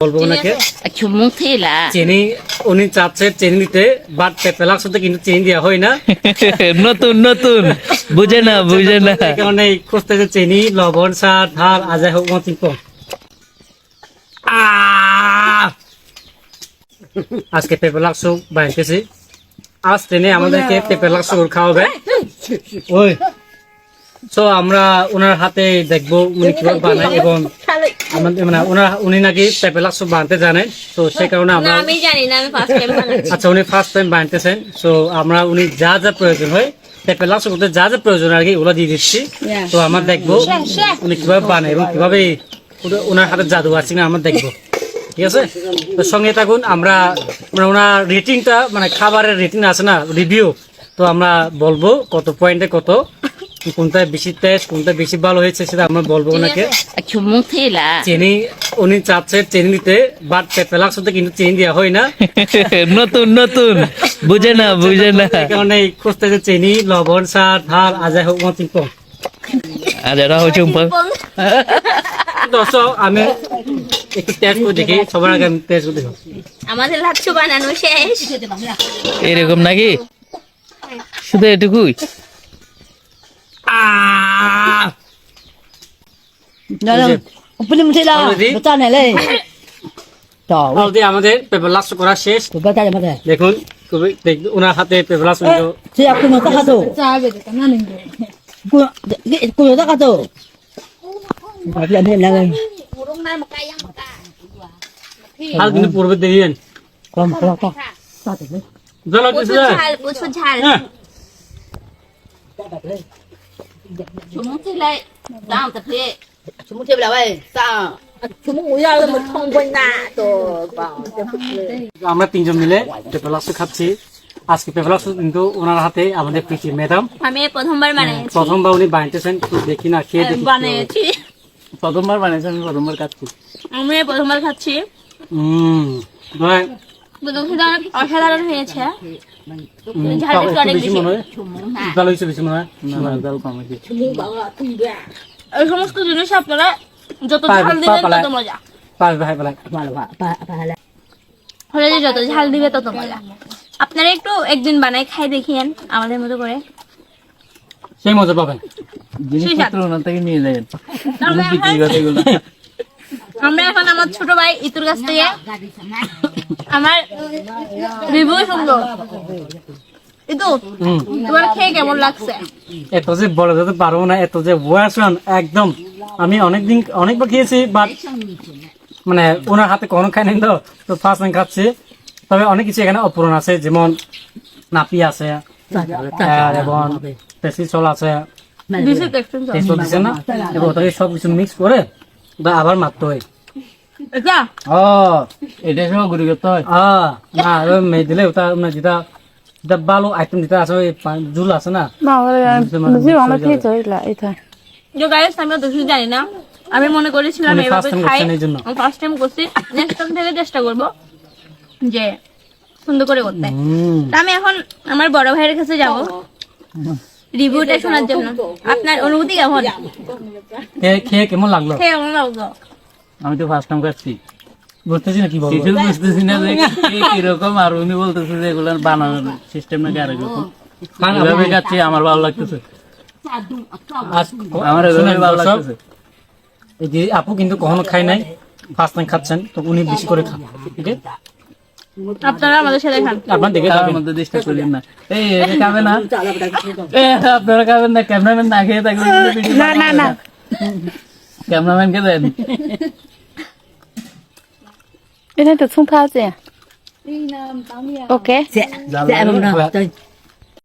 বলবো ওনাকে চিনি উনি চাচ্ছে চিনি দিতে বাট পেঁপেলার সাথে কিন্তু চিনি দেওয়া হয় না নতুন নতুন বুঝে না কারণে খুঁজতেছে চিনি লবণ স্বাদ হার আজাই হোক মতিন কম আজকে পেঁপেলার স্যুপ বানাইতেছি আজ ট্রেনে আমাদেরকে পেঁপেলার স্যুপ খাওয়াবে ওই তো আমরা ওনার হাতে দেখবো উনি কিভাবে বানায় এবং আমাদের মানে উনি নাকি পেঁপেলার স্যুপ বানাতে জানেন তো সেই কারণে আমরা আমি জানি না আমি ফার্স্ট টাইম বানাচ্ছি আচ্ছা উনি ফার্স্ট টাইম বানাইতেছেন তো আমরা উনি যা যা প্রয়োজন হয় পেঁপেলার স্যুপ যা যা প্রয়োজন আর কি ওগুলো দিয়ে দিচ্ছি তো আমরা দেখবো উনি কিভাবে বানায় এবং কিভাবে ওনার হাতে জাদু আছে না আমরা দেখবো ঠিক আছে তো সঙ্গে থাকুন আমরা মানে ওনার রেটিংটা মানে খাবারের রেটিং আছে না রিভিউ তো আমরা বলবো কত পয়েন্টে কত কোনটা বেশি টেস্ট কোনটা বেশি ভালো হয়েছে সেটা আমরা বলবো ওনাকে চিনি উনি চাচ্ছে চিনি দিতে বাট পেঁপেলার সাথে কিন্তু চিনি দেওয়া হয় না নতুন নতুন বুঝে না কারণে খুঁজতেছে চিনি লবণ স্বাদ হার আজাই হোক মতিন কম আজারা হচ্ছে দর্শক আমি একটু টেস্ট করে দেখি সবার আগে আমি টেস্ট করে দেখি আমাদের লাচ্ছু বানানো শেষ এরকম নাকি শুধু এটুকুই অলরেডি আমাদের পেঁপেলার স্যুপ করা শেষ দেখুন ওনার হাতে পেঁপেলার স্যুপ আর কিন্তু পূর্বে দেখেন প্রচুর ঝাল আমরা তিনজন মিলে পেঁপেলার স্যুপ খাচ্ছি আজকে পেঁপেলার স্যুপ কিন্তু ওনার হাতে আমাদের প্রীতি ম্যাডাম আমি প্রথমবার বানিয়েছি প্রথমবার উনি বানাইতেছেন তো দেখি না খেয়ে দেখি বানিয়েছি প্রথমবার বানিয়েছেন আমি প্রথমবার খাচ্ছি আমি প্রথমবার খাচ্ছি ভাই অসাধারণ হয়েছে ঝালটা অনেক বেশি ভালো হয়েছে বেশি মনে হয় না জাল কম হয়েছে এই সমস্ত জিনিস আপনারা যত ঝাল দিবেন তত মজা হলে যে যত ঝাল দিবে তত মজা আপনারা একটু একদিন বানাই খাই দেখিয়েন আমাদের মতো করে সেই মজা পাবেন জিনিসপত্র ওনার থেকে নিয়ে যাবেন আমরা এখন আমার ছোট ভাই ইতুর কাছ থেকে আমার রিভিউ শুনবো ইতু তোমার খেয়ে কেমন লাগছে এত যে বলে যেতে পারবো না এত যে ওয়াশন একদম আমি অনেকবার খেয়েছি বাট মানে ওনার হাতে কোনো খাই নাই তো ফার্স্ট টাইম খাচ্ছি তবে অনেক কিছু এখানে অপূরণ আছে যেমন নাপি আছে এবং পেসি চল আছে দিচ্ছে না এবং ওটাকে সবকিছু মিক্স করে আবার মারতে হয় এটা সব ঘুরে করতে হয় না মেয়ে দিলে ওটা যেটা যেটা ভালো আইটেম যেটা আছে ওই ঝুল আছে না আমি তো জানি না আমি মনে করেছিলাম এভাবে খাই ফার্স্ট টাইম করছি নেক্সট টাইম থেকে চেষ্টা করবো যে সুন্দর করে করতে আমি এখন আমার বড় ভাইয়ের কাছে যাব রিভিউটা শোনার জন্য আপনার অনুভূতি কেমন খেয়ে কেমন লাগলো কেমন লাগলো আমি তো ফার্স্ট টাইম খাচ্ছি বুঝতেছি না কি বলবো কিছু বুঝতেছি না যে কিরকম আর উনি বলতেছে যে এগুলো বানানোর সিস্টেম নাকি আর এরকম এভাবে খাচ্ছি আমার ভালো লাগতেছে আমার এভাবে ভালো লাগতেছে এই যে আপু কিন্তু কখনো খাই নাই ফার্স্ট টাইম খাচ্ছেন তো উনি বেশি করে খান ঠিক আছে আপনারা আমাদের সাথে খান আপনার দেখে তার মধ্যে ডিস্টার্ব করেন না এই খাবে না আপনারা খাবেন না ক্যামেরাম্যান না খেয়ে থাকবে না ক্যামেরাম্যানকে দেন এটা তো 葱花子呀。OK。